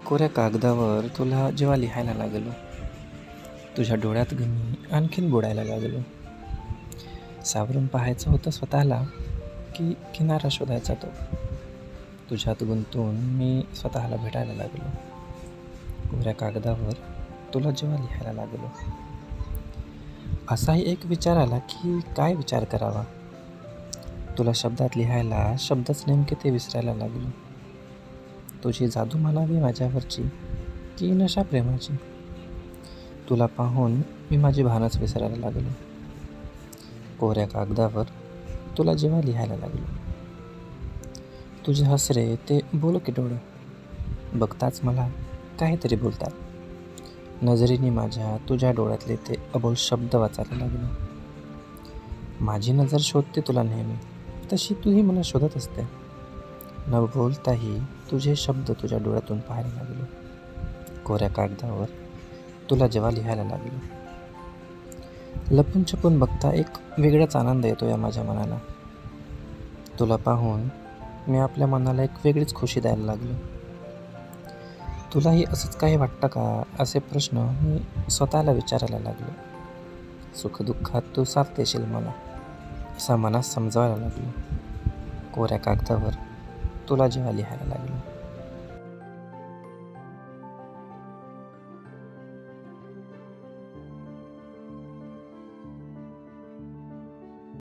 कोऱ्या कागदावर तुला जेव्हा लिहायला लागलो, तुझ्या डोळ्यात मी आणखीन बुडायला लागलो. सावरून पाहायचं होतं स्वतःला, की किनारा शोधायचा तो. तुझ्यात गुंतून मी स्वतःला भेटायला लागलो. कोऱ्या कागदावर तुला जेव्हा लिहायला लागलो, असाही एक विचार आला की काय विचार करावा. तुला शब्दात लिहायला शब्दच नेमके ते विसरायला लागलो. तुझी जादू म्हणावी माझ्यावरची की नशा प्रेमाची. तुला पाहून मी माझी भानच विसरायला लागलो. कोऱ्या कागदावर तुला जेव्हा लिहायला लागलो, तुझे हसरे ते बोलके डोळे बघताच मला काहीतरी बोलतात. नजरेने माझ्या तुझ्या डोळ्यातले ते अबोल शब्द वाचायला लागलो. माझी नजर शोधते तुला नेहमी, तशी तूही मला शोधत असते. न बोलताही तुझे शब्द तुझ्या डोळ्यातून पाहायला लागलो. कोऱ्या कागदावर तुला जेव्हा लिहायला लागलो, लपून छपून बघता एक वेगळाच आनंद येतो या माझ्या मनाला. तुला पाहून मी आपल्या मनाला एक वेगळीच खुशी द्यायला लागलो. तुलाही असंच काही वाटतं का, असे प्रश्न मी स्वतःला विचारायला लागलो. सुखदुःखात तू साथ देशील मला, असा मनास समजावायला लागलो. कोऱ्या कागदावर तुला जेव्हा लिहायला लागलो.